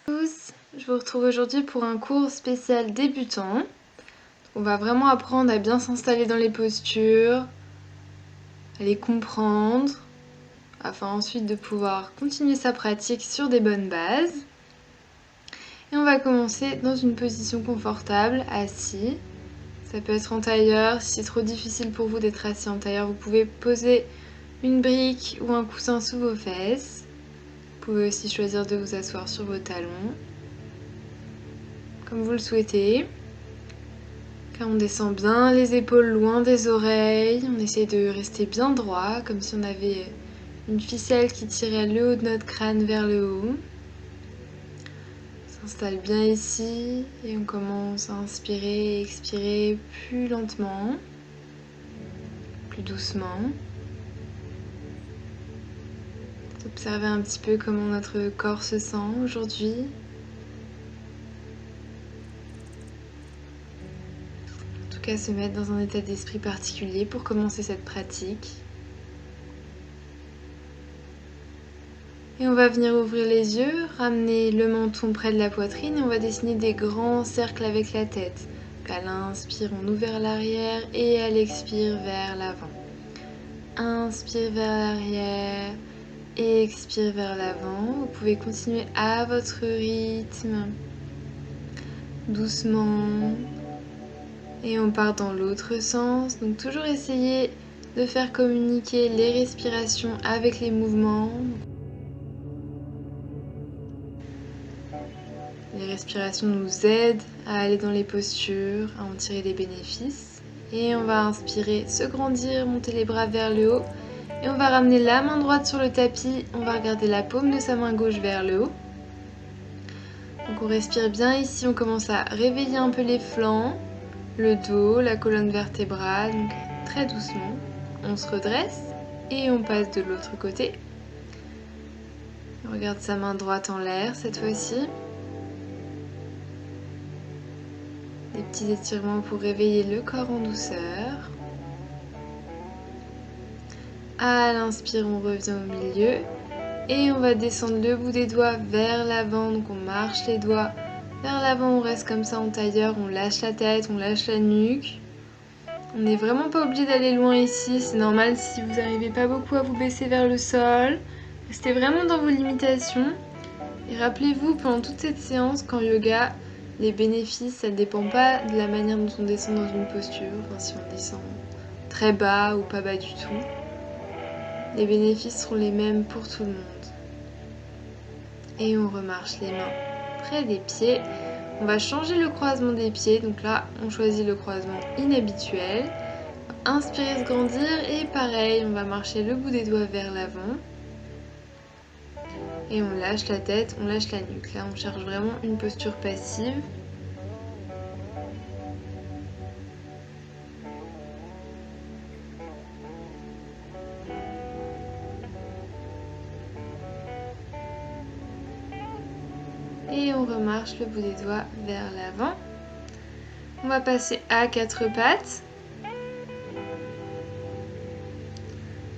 Tous, je vous retrouve aujourd'hui pour un cours spécial débutant. On va vraiment apprendre à bien s'installer dans les postures, à les comprendre, afin ensuite de pouvoir continuer sa pratique sur des bonnes bases. Et on va commencer dans une position confortable, assis. Ça peut être en tailleur, si c'est trop difficile pour vous d'être assis en tailleur, vous pouvez poser une brique ou un coussin sous vos fesses. Vous pouvez aussi choisir de vous asseoir sur vos talons, comme vous le souhaitez. Car on descend bien les épaules loin des oreilles, on essaie de rester bien droit, comme si on avait une ficelle qui tirait le haut de notre crâne vers le haut. On s'installe bien ici et on commence à inspirer et expirer plus lentement, plus doucement. Observez un petit peu comment notre corps se sent aujourd'hui. En tout cas, se mettre dans un état d'esprit particulier pour commencer cette pratique. Et on va venir ouvrir les yeux, ramener le menton près de la poitrine et on va dessiner des grands cercles avec la tête. Donc à l'inspire, on ouvre vers l'arrière et à l'expire vers l'avant. Inspire vers l'arrière et expire vers l'avant. Vous pouvez continuer à votre rythme, doucement. Et on part dans l'autre sens. Donc toujours essayer de faire communiquer les respirations avec les mouvements. Les respirations nous aident à aller dans les postures, à en tirer des bénéfices. Et on va inspirer, se grandir, monter les bras vers le haut. Et on va ramener la main droite sur le tapis. On va regarder la paume de sa main gauche vers le haut. Donc on respire bien ici. On commence à réveiller un peu les flancs, le dos, la colonne vertébrale. Donc très doucement. On se redresse et on passe de l'autre côté. On regarde sa main droite en l'air cette fois-ci. Des petits étirements pour réveiller le corps en douceur. À l'inspire, on revient au milieu. Et on va descendre le bout des doigts vers l'avant. Donc on marche les doigts vers l'avant. On reste comme ça en tailleur. On lâche la tête, on lâche la nuque. On n'est vraiment pas obligé d'aller loin ici. C'est normal si vous n'arrivez pas beaucoup à vous baisser vers le sol. Restez vraiment dans vos limitations. Et rappelez-vous, pendant toute cette séance, qu'en yoga, les bénéfices, ça ne dépend pas de la manière dont on descend dans une posture, enfin si on descend très bas ou pas bas du tout. Les bénéfices seront les mêmes pour tout le monde. Et on remarche les mains près des pieds. On va changer le croisement des pieds, donc là on choisit le croisement inhabituel. Inspirez, se grandir et pareil, on va marcher le bout des doigts vers l'avant. Et on lâche la tête, on lâche la nuque. Là, on cherche vraiment une posture passive. Et on remarche le bout des doigts vers l'avant. On va passer à quatre pattes.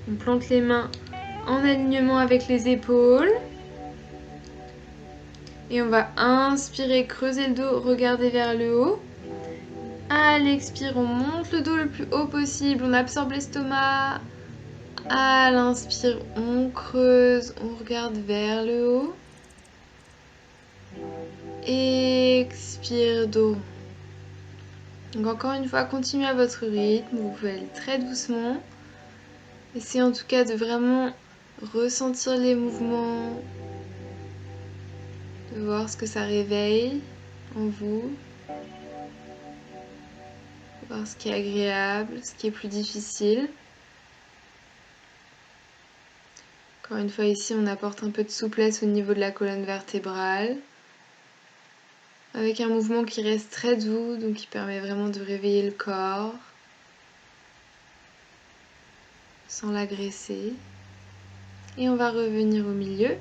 On plante les mains en alignement avec les épaules. Et on va inspirer, creuser le dos, regarder vers le haut. À l'expire, on monte le dos le plus haut possible, on absorbe l'estomac. À l'inspire, on creuse, on regarde vers le haut. Expire, dos. Donc encore une fois, continuez à votre rythme, vous pouvez aller très doucement. Essayez en tout cas de vraiment ressentir les mouvements, de voir ce que ça réveille en vous, de voir ce qui est agréable, ce qui est plus difficile. Encore une fois ici, on apporte un peu de souplesse au niveau de la colonne vertébrale, avec un mouvement qui reste très doux, donc qui permet vraiment de réveiller le corps, sans l'agresser. Et on va revenir au milieu.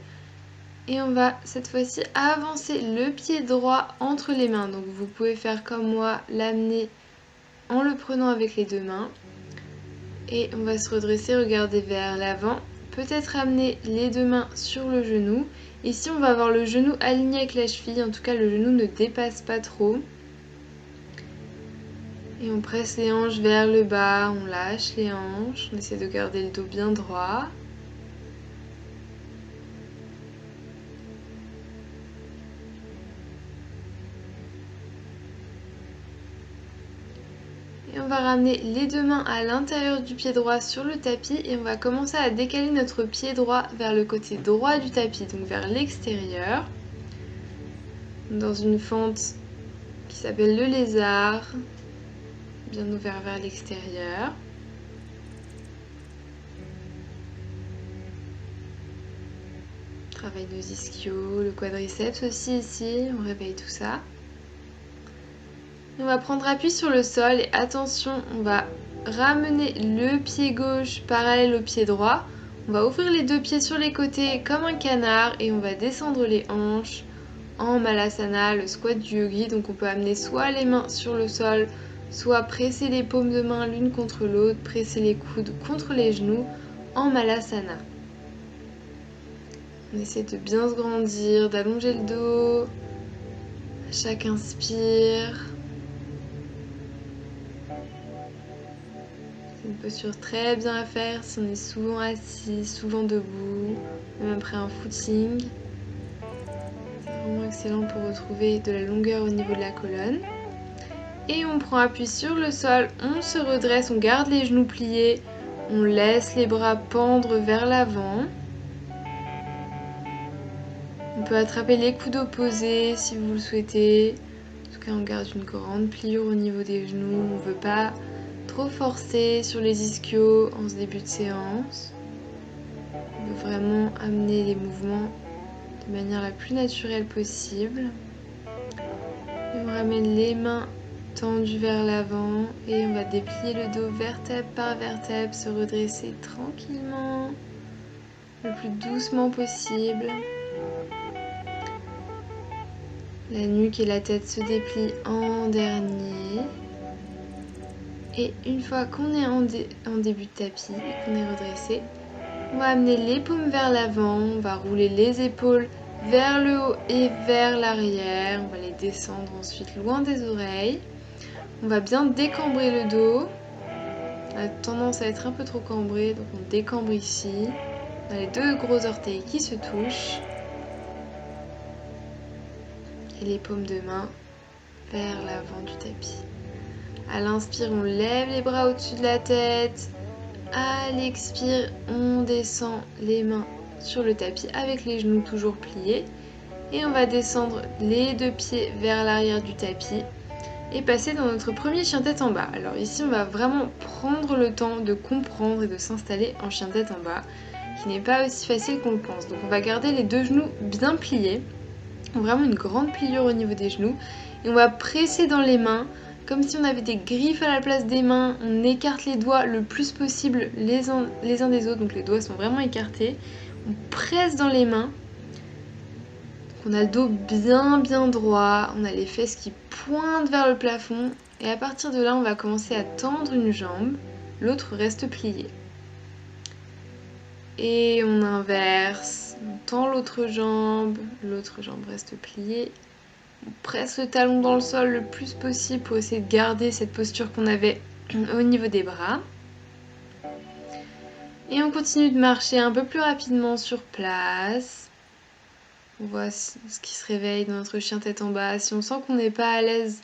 Et on va cette fois-ci avancer le pied droit entre les mains. Donc vous pouvez faire comme moi, l'amener en le prenant avec les deux mains. Et on va se redresser, regarder vers l'avant. Peut-être amener les deux mains sur le genou Ici on va avoir le genou aligné avec la cheville, en tout cas le genou ne dépasse pas trop. Et on presse les hanches vers le bas, on lâche les hanches, on essaie de garder le dos bien droit. Et on va ramener les deux mains à l'intérieur du pied droit sur le tapis et on va commencer à décaler notre pied droit vers le côté droit du tapis, donc vers l'extérieur. Dans une fente qui s'appelle le lézard, bien ouvert vers l'extérieur. Travail nos ischios, le quadriceps aussi ici, on réveille tout ça. On va prendre appui sur le sol et attention, on va ramener le pied gauche parallèle au pied droit. On va ouvrir les deux pieds sur les côtés comme un canard et on va descendre les hanches en Malasana, le squat du yogi. Donc on peut amener soit les mains sur le sol, soit presser les paumes de main l'une contre l'autre, presser les coudes contre les genoux en Malasana. On essaie de bien se grandir, d'allonger le dos. À chaque inspire. C'est une posture très bien à faire si on est souvent assis, souvent debout, même après un footing. C'est vraiment excellent pour retrouver de la longueur au niveau de la colonne. Et on prend appui sur le sol, on se redresse, on garde les genoux pliés, on laisse les bras pendre vers l'avant. On peut attraper les coudes opposés si vous le souhaitez. En tout cas, on garde une grande pliure au niveau des genoux. On ne veut pas trop forcer sur les ischios en ce début de séance. On veut vraiment amener les mouvements de manière la plus naturelle possible. Et on ramène les mains tendues vers l'avant et on va déplier le dos vertèbre par vertèbre, se redresser tranquillement, le plus doucement possible. La nuque et la tête se déplient en dernier. Et une fois qu'on est en début de tapis et qu'on est redressé, on va amener les paumes vers l'avant, on va rouler les épaules vers le haut et vers l'arrière. On va les descendre ensuite loin des oreilles. On va bien décambrer le dos. On a tendance à être un peu trop cambré, donc on décambre ici. On a les deux gros orteils qui se touchent. Et les paumes de main vers l'avant du tapis. À l'inspire, on lève les bras au-dessus de la tête. À l'expire, on descend les mains sur le tapis avec les genoux toujours pliés. Et on va descendre les deux pieds vers l'arrière du tapis et passer dans notre premier chien tête en bas. Alors ici, on va vraiment prendre le temps de comprendre et de s'installer en chien tête en bas, qui n'est pas aussi facile qu'on le pense. Donc on va garder les deux genoux bien pliés, vraiment une grande pliure au niveau des genoux. Et on va presser dans les mains, comme si on avait des griffes à la place des mains. On écarte les doigts le plus possible les uns des autres, donc les doigts sont vraiment écartés. On presse dans les mains. On a le dos bien droit, on a les fesses qui pointent vers le plafond et à partir de là on va commencer à tendre une jambe, l'autre reste pliée. Et on inverse, on tend l'autre jambe reste pliée. On presse le talon dans le sol le plus possible pour essayer de garder cette posture qu'on avait au niveau des bras. Et on continue de marcher un peu plus rapidement sur place. On voit ce qui se réveille dans notre chien tête en bas. Si on sent qu'on n'est pas à l'aise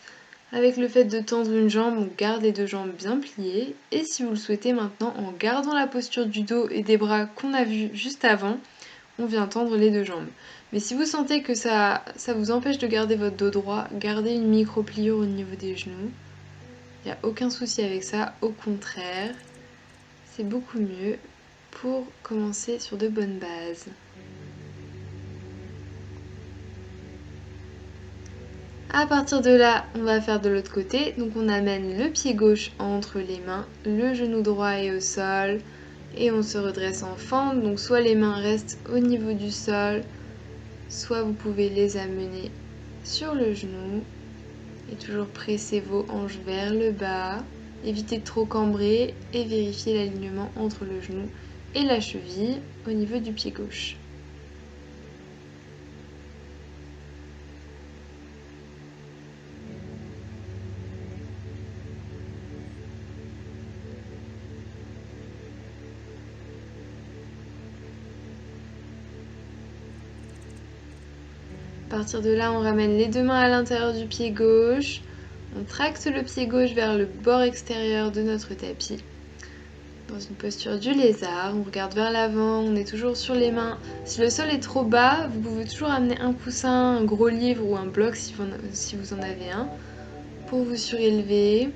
avec le fait de tendre une jambe, on garde les deux jambes bien pliées. Et si vous le souhaitez maintenant, en gardant la posture du dos et des bras qu'on a vu juste avant, on vient tendre les deux jambes. Mais si vous sentez que ça vous empêche de garder votre dos droit, gardez une micro-pliure au niveau des genoux. Il n'y a aucun souci avec ça, au contraire, c'est beaucoup mieux pour commencer sur de bonnes bases. À partir de là, on va faire de l'autre côté. Donc on amène le pied gauche entre les mains, le genou droit est au sol et on se redresse en fente. Donc soit les mains restent au niveau du sol, soit vous pouvez les amener sur le genou et toujours presser vos hanches vers le bas. Évitez de trop cambrer et vérifiez l'alignement entre le genou et la cheville au niveau du pied gauche. À partir de là, on ramène les deux mains à l'intérieur du pied gauche. On tracte le pied gauche vers le bord extérieur de notre tapis. Dans une posture du lézard, on regarde vers l'avant, on est toujours sur les mains. Si le sol est trop bas, vous pouvez toujours amener un coussin, un gros livre ou un bloc si vous en avez un, pour vous surélever.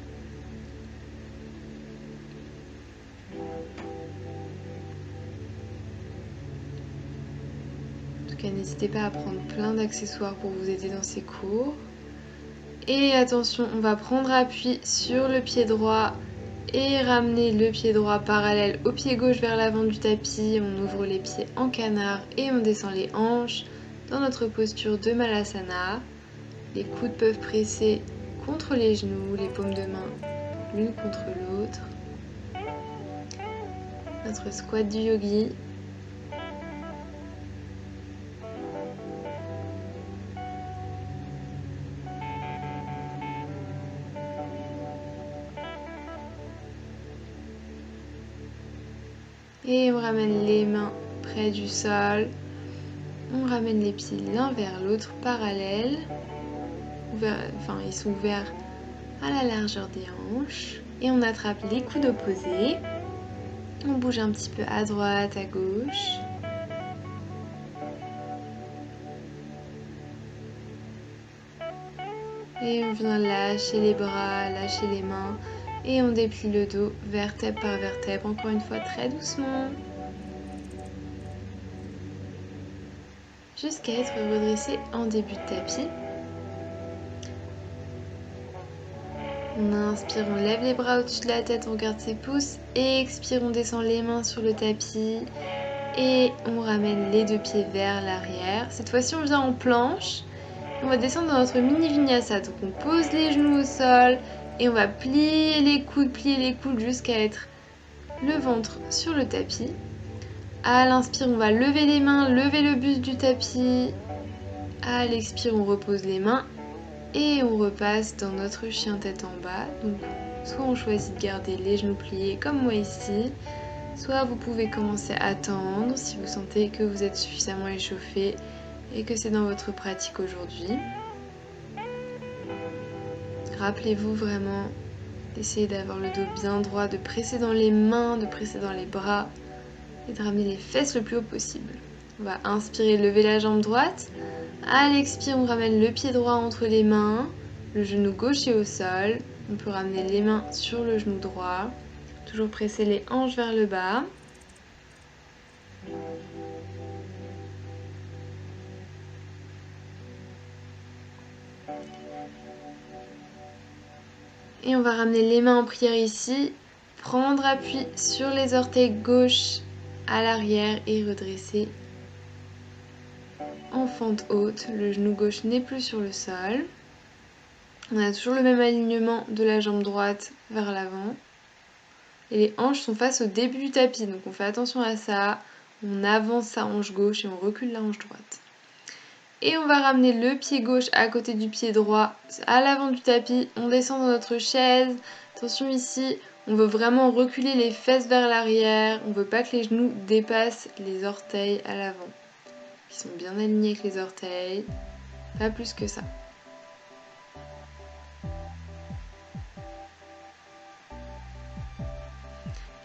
En tout cas, n'hésitez pas à prendre plein d'accessoires pour vous aider dans ces cours. Et attention, on va prendre appui sur le pied droit et ramener le pied droit parallèle au pied gauche vers l'avant du tapis. On ouvre les pieds en canard et on descend les hanches dans notre posture de Malasana. Les coudes peuvent presser contre les genoux, les paumes de main l'une contre l'autre. Notre squat du yogi. Et on ramène les mains près du sol. On ramène les pieds l'un vers l'autre parallèles. Ils sont ouverts à la largeur des hanches. Et on attrape les coudes opposés. On bouge un petit peu à droite, à gauche. Et on vient lâcher les bras, lâcher les mains. Et on déplie le dos, vertèbre par vertèbre, encore une fois très doucement. Jusqu'à être redressé en début de tapis. On inspire, on lève les bras au-dessus de la tête, on garde ses pouces. Et expire, on descend les mains sur le tapis. Et on ramène les deux pieds vers l'arrière. Cette fois-ci, on vient en planche. On va descendre dans notre mini vinyasa. Donc on pose les genoux au sol. Et on va plier les coudes jusqu'à être le ventre sur le tapis. À l'inspire, on va lever les mains, lever le buste du tapis. À l'expire, on repose les mains et on repasse dans notre chien tête en bas. Donc, soit on choisit de garder les genoux pliés comme moi ici, soit vous pouvez commencer à tendre si vous sentez que vous êtes suffisamment échauffé et que c'est dans votre pratique aujourd'hui. Rappelez-vous vraiment d'essayer d'avoir le dos bien droit, de presser dans les mains, de presser dans les bras et de ramener les fesses le plus haut possible. On va inspirer, lever la jambe droite. À l'expire, on ramène le pied droit entre les mains, le genou gauche est au sol. On peut ramener les mains sur le genou droit. Toujours presser les hanches vers le bas. Et on va ramener les mains en prière ici, prendre appui sur les orteils gauche à l'arrière et redresser en fente haute. Le genou gauche n'est plus sur le sol. On a toujours le même alignement de la jambe droite vers l'avant. Et les hanches sont face au début du tapis, donc on fait attention à ça. On avance sa hanche gauche et on recule la hanche droite. Et on va ramener le pied gauche à côté du pied droit à l'avant du tapis. On descend dans notre chaise. Attention ici, on veut vraiment reculer les fesses vers l'arrière. On ne veut pas que les genoux dépassent les orteils à l'avant. Ils sont bien alignés avec les orteils. Pas plus que ça.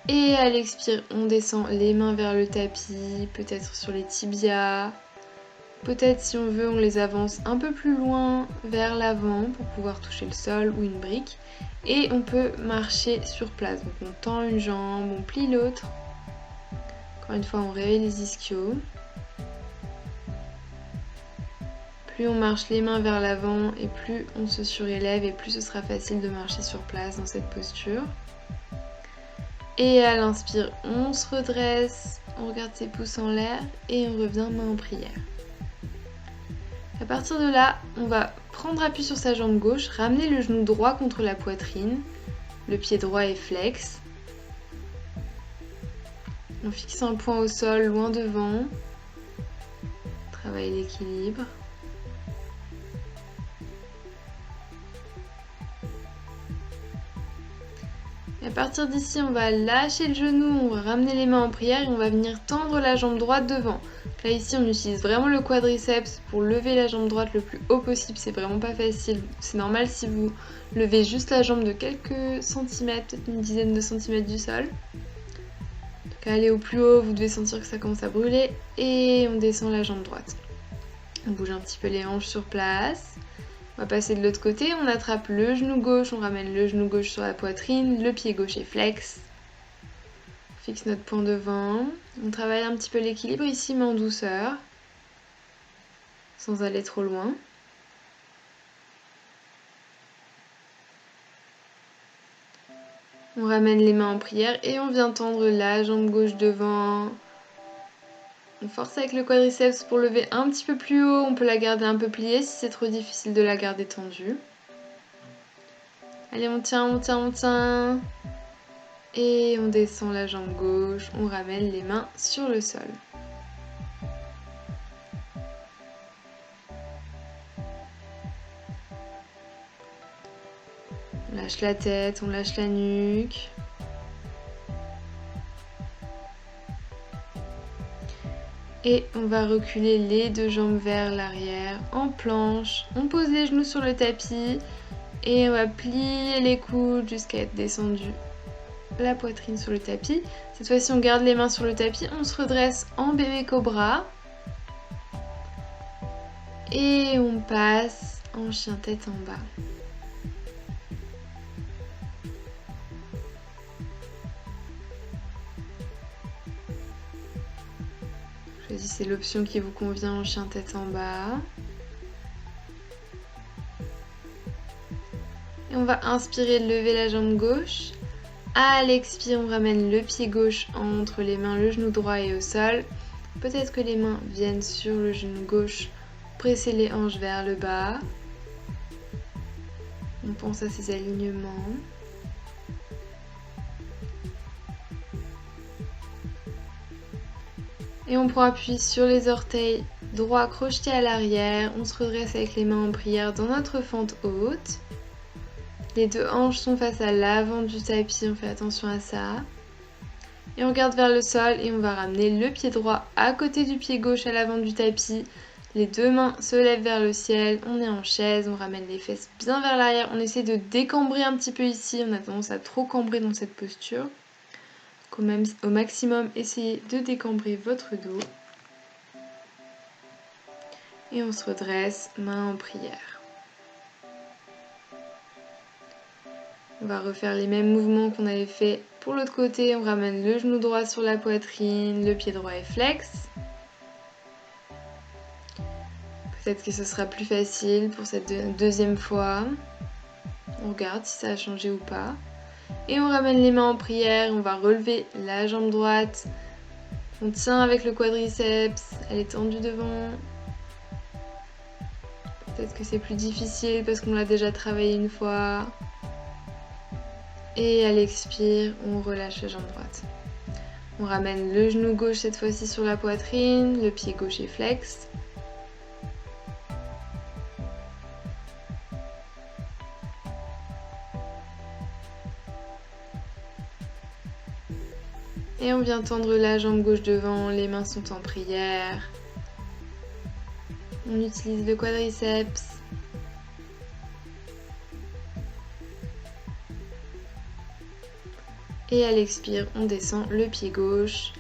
Et à l'expire, on descend les mains vers le tapis, peut-être sur les tibias. Peut-être si on veut, on les avance un peu plus loin vers l'avant pour pouvoir toucher le sol ou une brique. Et on peut marcher sur place. Donc on tend une jambe, on plie l'autre. Encore une fois, on réveille les ischios. Plus on marche les mains vers l'avant et plus on se surélève et plus ce sera facile de marcher sur place dans cette posture. Et à l'inspire, on se redresse, on regarde ses pouces en l'air et on revient main en prière. À partir de là, on va prendre appui sur sa jambe gauche, ramener le genou droit contre la poitrine, le pied droit est flex. On fixe un point au sol, loin devant. Travaille l'équilibre. Et à partir d'ici, on va lâcher le genou, on va ramener les mains en prière et on va venir tendre la jambe droite devant. Là ici on utilise vraiment le quadriceps pour lever la jambe droite le plus haut possible, c'est vraiment pas facile. C'est normal si vous levez juste la jambe de quelques centimètres, peut-être une dizaine de centimètres du sol. Donc allez au plus haut, vous devez sentir que ça commence à brûler et on descend la jambe droite. On bouge un petit peu les hanches sur place. On va passer de l'autre côté, on attrape le genou gauche, on ramène le genou gauche sur la poitrine, le pied gauche est flex. On fixe notre point devant. On travaille un petit peu l'équilibre ici, mais en douceur, sans aller trop loin. On ramène les mains en prière et on vient tendre la jambe gauche devant. On force avec le quadriceps pour lever un petit peu plus haut. On peut la garder un peu pliée si c'est trop difficile de la garder tendue. Allez, on tient, on tient, on tient. Et on descend la jambe gauche. On ramène les mains sur le sol. On lâche la tête, on lâche la nuque. Et on va reculer les deux jambes vers l'arrière en planche. On pose les genoux sur le tapis et on va plier les coudes jusqu'à être descendu la poitrine sur le tapis. Cette fois-ci, on garde les mains sur le tapis, on se redresse en bébé cobra. Et on passe en chien tête en bas. Choisissez l'option qui vous convient en chien tête en bas. Et on va inspirer, lever la jambe gauche. À l'expire, on ramène le pied gauche entre les mains, le genou droit et au sol. Peut-être que les mains viennent sur le genou gauche. Pressez les hanches vers le bas. On pense à ces alignements. Et on prend appui sur les orteils droits crochetés à l'arrière. On se redresse avec les mains en prière dans notre fente haute. Les deux hanches sont face à l'avant du tapis, on fait attention à ça. Et on regarde vers le sol et on va ramener le pied droit à côté du pied gauche à l'avant du tapis. Les deux mains se lèvent vers le ciel, on est en chaise, on ramène les fesses bien vers l'arrière. On essaie de décambrer un petit peu ici, on a tendance à trop cambrer dans cette posture. Au maximum, essayez de décambrer votre dos. Et on se redresse, main en prière. On va refaire les mêmes mouvements qu'on avait fait pour l'autre côté. On ramène le genou droit sur la poitrine, le pied droit est flex. Peut-être que ce sera plus facile pour cette deuxième fois. On regarde si ça a changé ou pas. Et on ramène les mains en prière, on va relever la jambe droite. On tient avec le quadriceps, elle est tendue devant. Peut-être que c'est plus difficile parce qu'on l'a déjà travaillé une fois. Et à l'expire, on relâche la jambe droite. On ramène le genou gauche cette fois-ci sur la poitrine, le pied gauche est flex. Et on vient tendre la jambe gauche devant, les mains sont en prière. On utilise le quadriceps. Et à l'expire, on descend le pied gauche.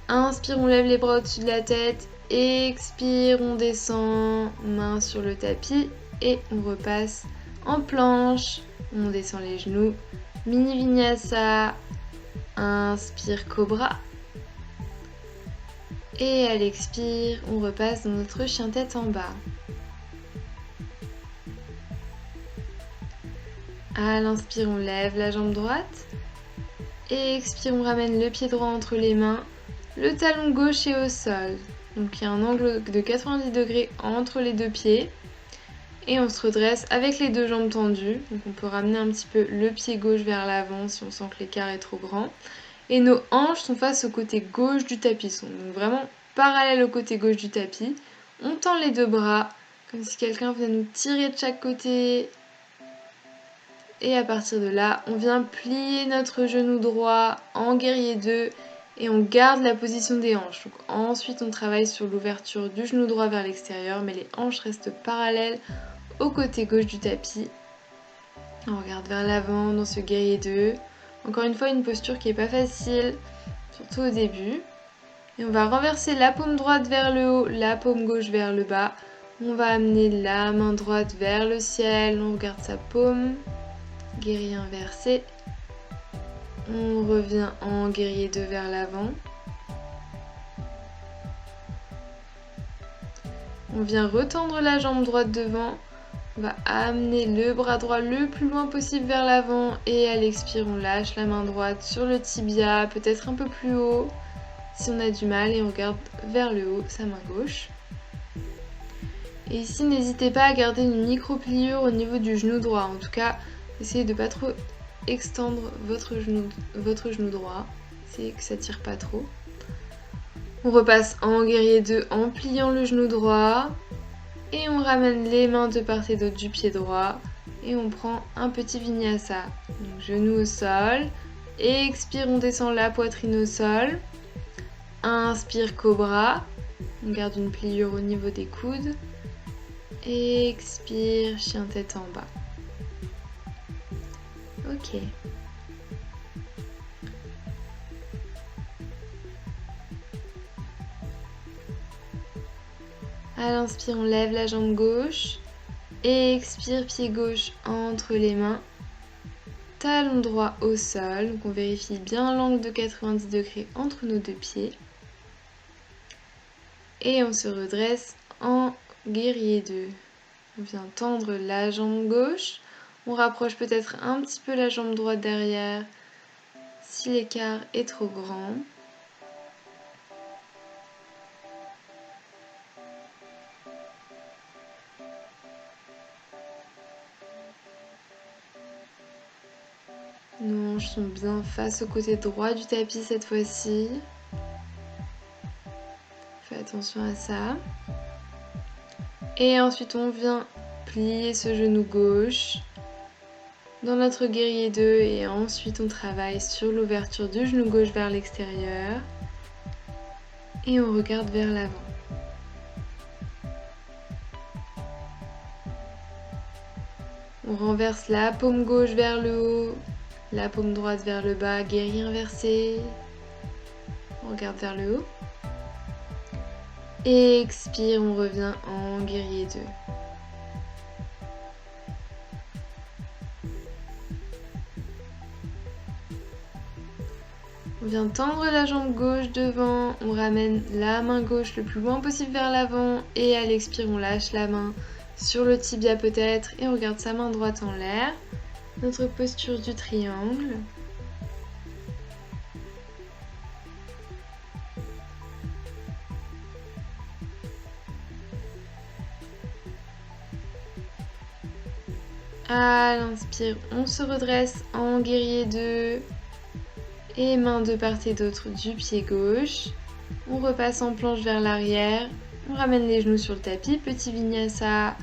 Inspire, on lève les bras au-dessus de la tête. Expire, on descend, main sur le tapis. Et on repasse en planche. On descend les genoux. Mini vinyasa. Inspire, cobra. Et à l'expire, on repasse dans notre chien tête en bas. À l'inspire, on lève la jambe droite. Et expire, on ramène le pied droit entre les mains. Le talon gauche est au sol. Donc il y a un angle de 90 degrés entre les deux pieds. Et on se redresse avec les deux jambes tendues. Donc on peut ramener un petit peu le pied gauche vers l'avant si on sent que l'écart est trop grand. Et nos hanches sont face au côté gauche du tapis. Sont donc vraiment parallèles au côté gauche du tapis. On tend les deux bras, comme si quelqu'un venait nous tirer de chaque côté. Et à partir de là, on vient plier notre genou droit en guerrier 2 Et on garde la position des hanches. Donc ensuite on travaille sur l'ouverture du genou droit vers l'extérieur, mais les hanches restent parallèles au côté gauche du tapis. On regarde vers l'avant dans ce guerrier 2. Encore une fois, une posture qui n'est pas facile, surtout au début. Et on va renverser la paume droite vers le haut, la paume gauche vers le bas. On va amener la main droite vers le ciel, on regarde sa paume, guerrier inversé. On revient en guerrier 2 vers l'avant. On vient retendre la jambe droite devant. On va amener le bras droit le plus loin possible vers l'avant et à l'expire, on lâche la main droite sur le tibia, peut-être un peu plus haut si on a du mal, et on regarde vers le haut sa main gauche. Et ici, n'hésitez pas à garder une micro-pliure au niveau du genou droit. En tout cas, essayez de ne pas trop extendre votre genou droit, c'est que ça tire pas trop. On repasse en guerrier 2 en pliant le genou droit. Et on ramène les mains de part et d'autre du pied droit. Et on prend un petit vinyasa. Donc genou au sol. Expire, on descend la poitrine au sol. Inspire, cobra. On garde une pliure au niveau des coudes. Expire, chien tête en bas. Ok. À l'inspire, on lève la jambe gauche. Expire, pied gauche entre les mains. Talon droit au sol. Donc on vérifie bien l'angle de 90 degrés entre nos deux pieds. Et on se redresse en guerrier 2. On vient tendre la jambe gauche. On rapproche peut-être un petit peu la jambe droite derrière si l'écart est trop grand. Nos hanches sont bien face au côté droit du tapis cette fois-ci. Fais attention à ça. Et ensuite on vient plier ce genou gauche dans notre guerrier 2 et ensuite on travaille sur l'ouverture du genou gauche vers l'extérieur et on regarde vers l'avant. On renverse la paume gauche vers le haut, la paume droite vers le bas, guerrier inversé. On regarde vers le haut. Et expire, on revient en guerrier 2. On vient tendre la jambe gauche devant, on ramène la main gauche le plus loin possible vers l'avant et à l'expire, on lâche la main sur le tibia peut-être et on regarde sa main droite en l'air. Notre posture du triangle. À l'inspire, on se redresse en guerrier 2 et main de part et d'autre du pied gauche. On repasse en planche vers l'arrière, on ramène les genoux sur le tapis, petit vinyasa,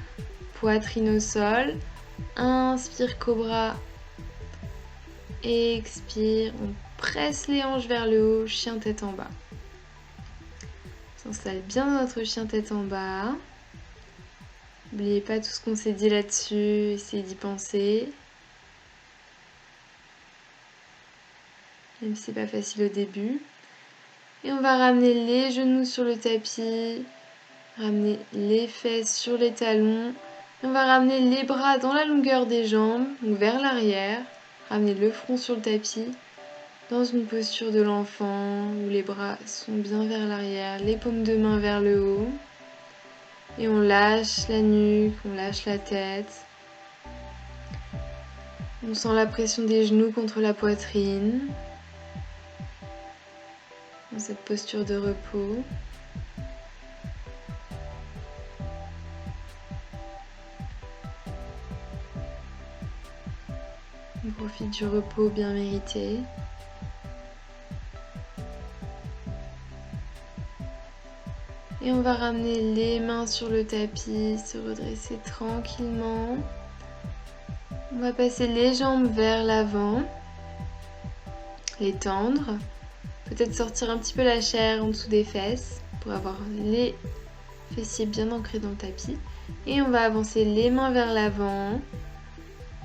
poitrine au sol. Inspire, cobra. Expire, on presse les hanches vers le haut, chien tête en bas. On s'installe bien dans notre chien tête en bas. N'oubliez pas tout ce qu'on s'est dit là-dessus, essayez d'y penser. Même si c'est pas facile au début. Et on va ramener les genoux sur le tapis, ramener les fesses sur les talons. Et on va ramener les bras dans la longueur des jambes, donc vers l'arrière. Ramener le front sur le tapis, dans une posture de l'enfant, où les bras sont bien vers l'arrière, les paumes de main vers le haut. Et on lâche la nuque, on lâche la tête. On sent la pression des genoux contre la poitrine. Dans cette posture de repos. On profite du repos bien mérité. Et on va ramener les mains sur le tapis, se redresser tranquillement. On va passer les jambes vers l'avant, les tendre. Peut-être sortir un petit peu la chair en dessous des fesses pour avoir les fessiers bien ancrés dans le tapis. Et on va avancer les mains vers l'avant,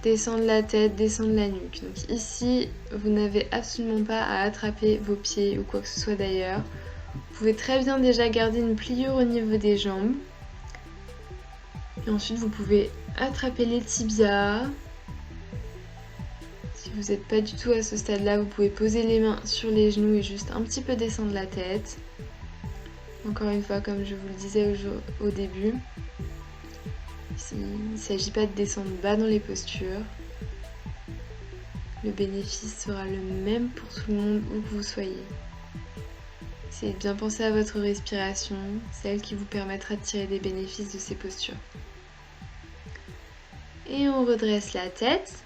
descendre la tête, descendre la nuque. Donc ici, vous n'avez absolument pas à attraper vos pieds ou quoi que ce soit d'ailleurs. Vous pouvez très bien déjà garder une pliure au niveau des jambes. Et ensuite, vous pouvez attraper les tibias. Si vous n'êtes pas du tout à ce stade-là, vous pouvez poser les mains sur les genoux et juste un petit peu descendre la tête. Encore une fois, comme je vous le disais au début, il ne s'agit pas de descendre bas dans les postures. Le bénéfice sera le même pour tout le monde où que vous soyez. Essayez de bien penser à votre respiration, c'est elle qui vous permettra de tirer des bénéfices de ces postures. Et on redresse la tête.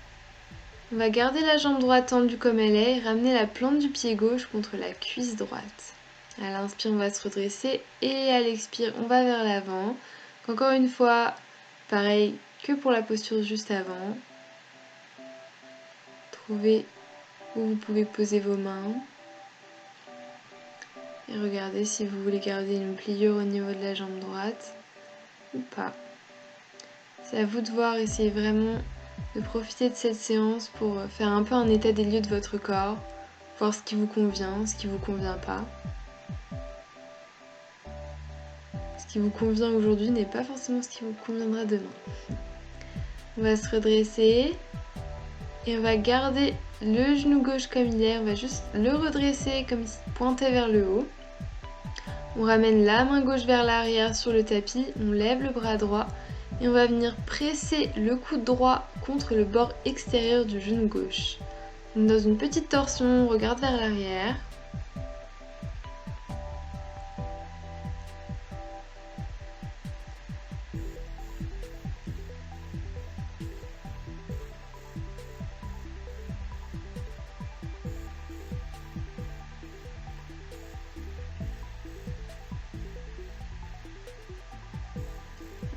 On va garder la jambe droite tendue comme elle est et ramener la plante du pied gauche contre la cuisse droite. À l'inspire, on va se redresser et à l'expire, on va vers l'avant. Encore une fois, pareil que pour la posture juste avant. Trouvez où vous pouvez poser vos mains. Et regardez si vous voulez garder une pliure au niveau de la jambe droite ou pas. C'est à vous de voir, essayez vraiment de profiter de cette séance pour faire un peu un état des lieux de votre corps, voir ce qui vous convient, ce qui vous convient pas. Ce qui vous convient aujourd'hui n'est pas forcément ce qui vous conviendra demain. On va se redresser et on va garder le genou gauche comme il est, on va juste le redresser comme s'il pointait vers le haut. On ramène la main gauche vers l'arrière sur le tapis, on lève le bras droit et on va venir presser le coude droit contre le bord extérieur du genou gauche. Donc dans une petite torsion, on regarde vers l'arrière.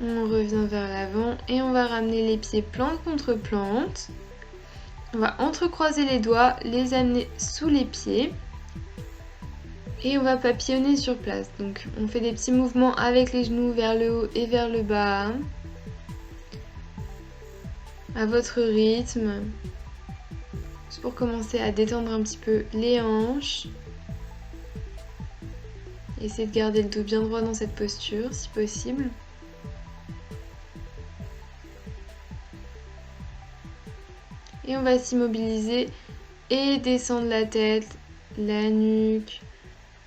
On revient vers l'avant et on va ramener les pieds plante contre plante. On va entrecroiser les doigts, les amener sous les pieds. Et on va papillonner sur place. Donc on fait des petits mouvements avec les genoux vers le haut et vers le bas. À votre rythme. Juste pour commencer à détendre un petit peu les hanches. Essayez de garder le dos bien droit dans cette posture si possible. Et on va s'immobiliser et descendre la tête, la nuque,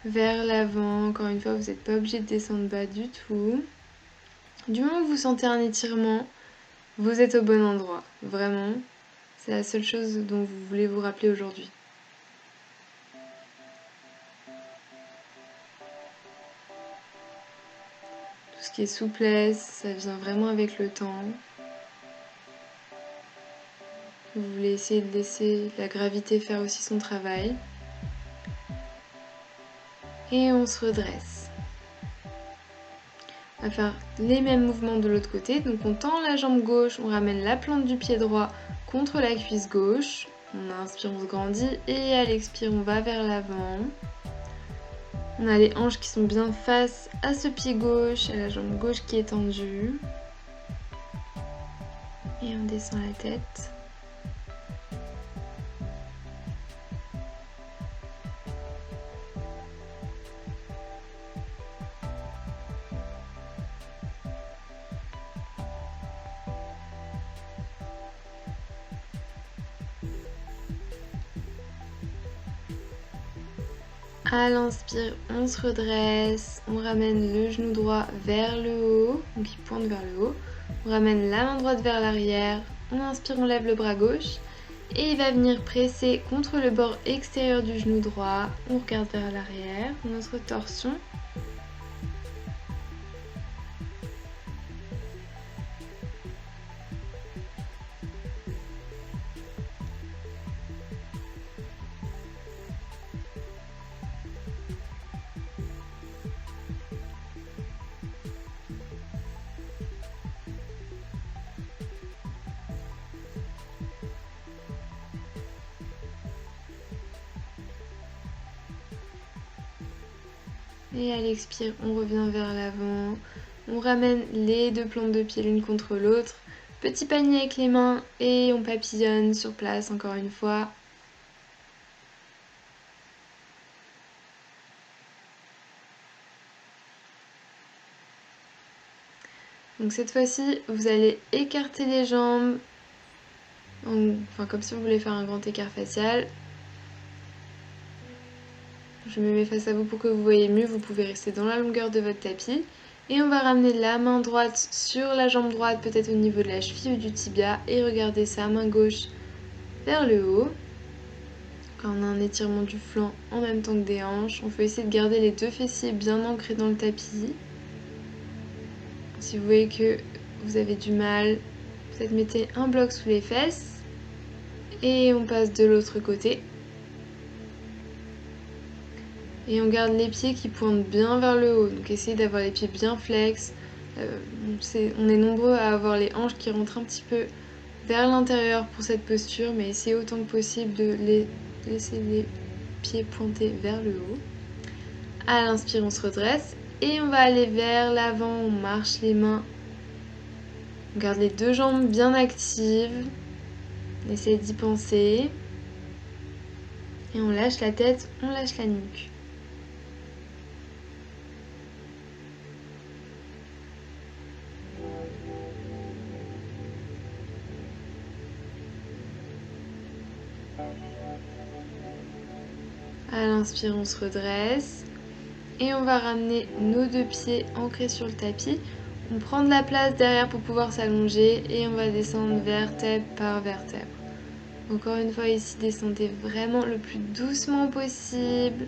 vers l'avant. Encore une fois, vous n'êtes pas obligé de descendre bas du tout. Du moment où vous sentez un étirement, vous êtes au bon endroit. Vraiment, c'est la seule chose dont vous voulez vous rappeler aujourd'hui. Tout ce qui est souplesse, ça vient vraiment avec le temps. Vous voulez essayer de laisser la gravité faire aussi son travail. Et on se redresse. On va faire les mêmes mouvements de l'autre côté. Donc on tend la jambe gauche, on ramène la plante du pied droit contre la cuisse gauche. On inspire, on se grandit et à l'expire, on va vers l'avant. On a les hanches qui sont bien face à ce pied gauche, à la jambe gauche qui est tendue. Et on descend la tête. À l'inspire, on se redresse, on ramène le genou droit vers le haut, donc il pointe vers le haut. On ramène la main droite vers l'arrière, on inspire, on lève le bras gauche. Et il va venir presser contre le bord extérieur du genou droit. On regarde vers l'arrière, notre torsion. Et à l'expire, on revient vers l'avant. On ramène les deux plantes de pied l'une contre l'autre. Petit panier avec les mains et on papillonne sur place encore une fois. Donc cette fois-ci, vous allez écarter les jambes, enfin comme si vous voulez faire un grand écart facial. Je me mets face à vous pour que vous voyez mieux, vous pouvez rester dans la longueur de votre tapis. Et on va ramener la main droite sur la jambe droite, peut-être au niveau de la cheville ou du tibia, et regarder sa main gauche vers le haut. Quand on a un étirement du flanc en même temps que des hanches, on faut essayer de garder les deux fessiers bien ancrés dans le tapis. Si vous voyez que vous avez du mal, peut-être mettez un bloc sous les fesses. Et on passe de l'autre côté. Et on garde les pieds qui pointent bien vers le haut. Donc essayez d'avoir les pieds bien flex. On est nombreux à avoir les hanches qui rentrent un petit peu vers l'intérieur pour cette posture, mais essayez autant que possible de laisser les pieds pointés vers le haut. À l'inspire, on se redresse et on va aller vers l'avant. On marche les mains. On garde les deux jambes bien actives. On essaie d'y penser. Et on lâche la tête, on lâche la nuque. À l'inspire, on se redresse. Et on va ramener nos deux pieds ancrés sur le tapis. On prend de la place derrière pour pouvoir s'allonger et on va descendre vertèbre par vertèbre. Encore une fois ici, descendez vraiment le plus doucement possible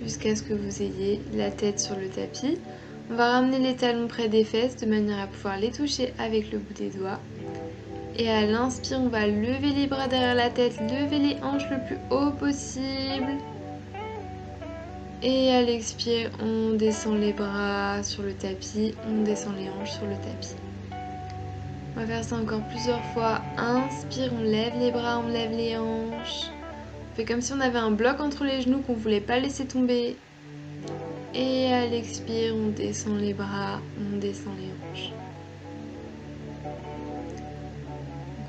jusqu'à ce que vous ayez la tête sur le tapis. On va ramener les talons près des fesses de manière à pouvoir les toucher avec le bout des doigts. Et à l'inspire, on va lever les bras derrière la tête, lever les hanches le plus haut possible. Et à l'expire, on descend les bras sur le tapis, on descend les hanches sur le tapis. On va faire ça encore plusieurs fois. Inspire, on lève les bras, on lève les hanches. On fait comme si on avait un bloc entre les genoux qu'on ne voulait pas laisser tomber. Et à l'expire, on descend les bras, on descend les hanches.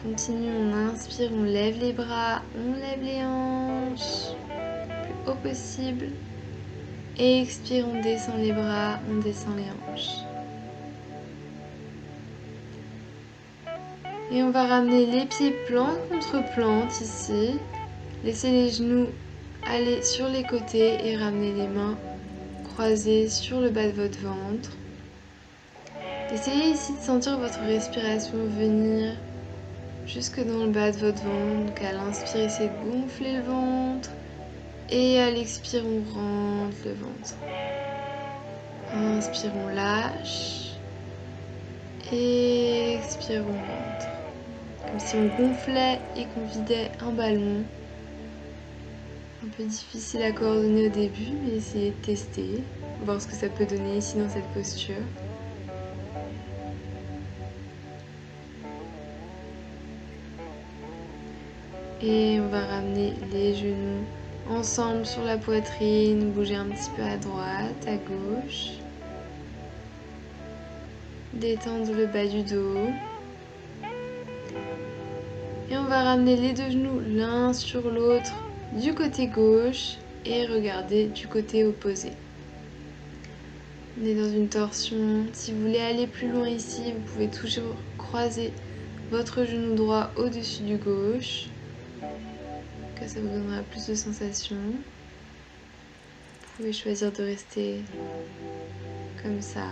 On continue, on inspire, on lève les bras, on lève les hanches. Le plus haut possible. Et expire, on descend les bras, on descend les hanches. Et on va ramener les pieds plante contre plante ici. Laissez les genoux aller sur les côtés et ramener les mains croisées sur le bas de votre ventre. Essayez ici de sentir votre respiration venir jusque dans le bas de votre ventre. Donc à l'inspire, essayez de gonfler le ventre. Et à l'expire, on rentre le ventre. Inspire, on lâche. Et expire, on rentre. Comme si on gonflait et qu'on vidait un ballon. Un peu difficile à coordonner au début, mais essayez de tester, voir ce que ça peut donner ici dans cette posture. Et on va ramener les genoux ensemble sur la poitrine, bouger un petit peu à droite, à gauche. Détendre le bas du dos. Et on va ramener les deux genoux l'un sur l'autre du côté gauche et regarder du côté opposé. On est dans une torsion. Si vous voulez aller plus loin ici, vous pouvez toujours croiser votre genou droit au-dessus du gauche. Que ça vous donnera plus de sensations. Vous pouvez choisir de rester comme ça.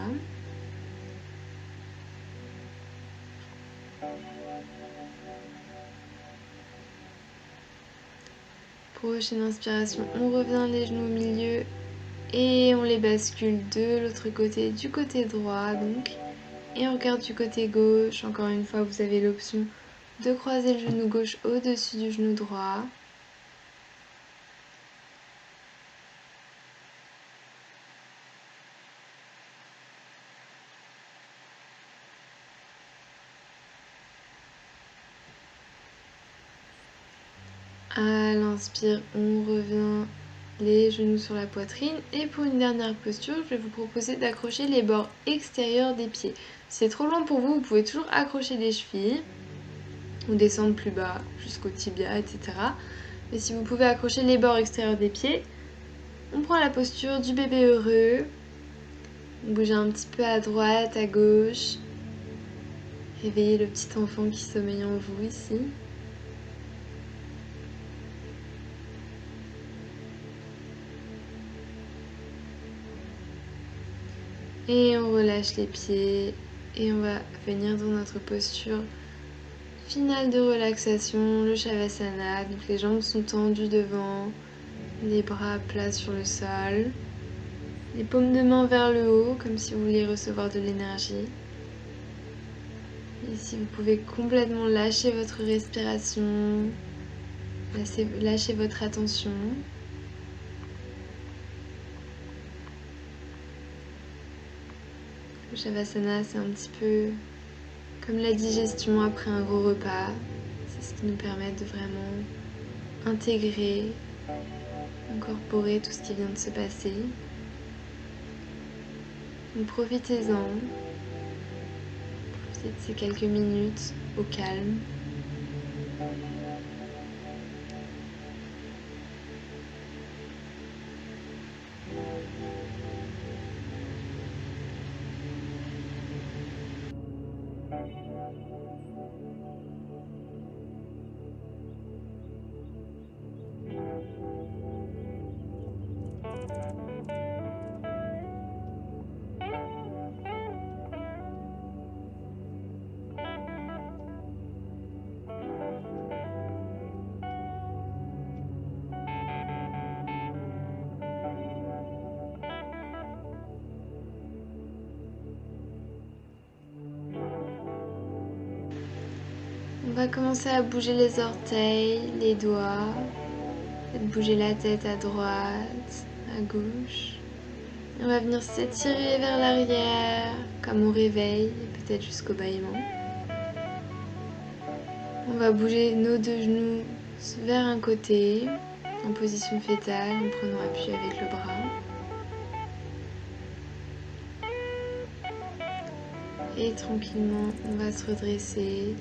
Prochaine inspiration, on revient les genoux au milieu et on les bascule de l'autre côté, du côté droit donc. Et on regarde du côté gauche. Encore une fois, vous avez l'option de croiser le genou gauche au-dessus du genou droit. À l'inspire, on revient les genoux sur la poitrine. Et pour une dernière posture, je vais vous proposer d'accrocher les bords extérieurs des pieds. Si c'est trop loin pour vous, vous pouvez toujours accrocher les chevilles ou descendre plus bas jusqu'au tibia, etc. Mais si vous pouvez accrocher les bords extérieurs des pieds, on prend la posture du bébé heureux. On bouge un petit peu à droite, à gauche. Réveillez le petit enfant qui sommeille en vous ici. Et on relâche les pieds et on va venir dans notre posture finale de relaxation, le Shavasana. Donc les jambes sont tendues devant, les bras plats sur le sol, les paumes de main vers le haut comme si vous vouliez recevoir de l'énergie. Ici vous pouvez complètement lâcher votre respiration, lâcher votre attention. Le Shavasana, c'est un petit peu comme la digestion après un gros repas. C'est ce qui nous permet de vraiment intégrer, incorporer tout ce qui vient de se passer. Donc profitez-en. Profitez de ces quelques minutes au calme. On va commencer à bouger les orteils, les doigts, bouger la tête à droite, à gauche. Et on va venir s'étirer vers l'arrière, comme au réveil, et peut-être jusqu'au bâillement. On va bouger nos deux genoux vers un côté, en position fétale, en prenant appui avec le bras. Et tranquillement, on va se redresser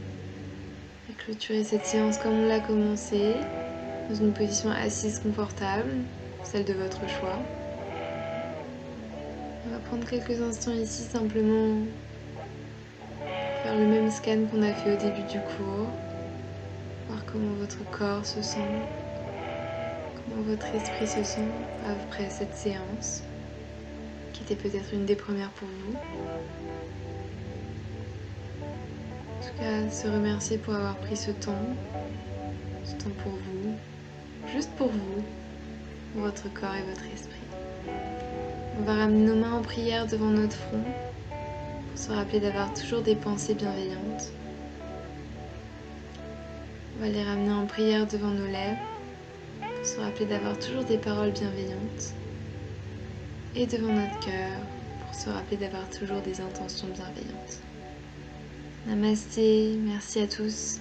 et clôturer cette séance comme on l'a commencé, dans une position assise confortable, celle de votre choix. On va prendre quelques instants ici simplement pour faire le même scan qu'on a fait au début du cours, voir comment votre corps se sent, comment votre esprit se sent après cette séance, qui était peut-être une des premières pour vous. En tout cas, se remercier pour avoir pris ce temps pour vous, juste pour vous, pour votre corps et votre esprit. On va ramener nos mains en prière devant notre front pour se rappeler d'avoir toujours des pensées bienveillantes. On va les ramener en prière devant nos lèvres pour se rappeler d'avoir toujours des paroles bienveillantes. Et devant notre cœur pour se rappeler d'avoir toujours des intentions bienveillantes. Namasté, merci à tous.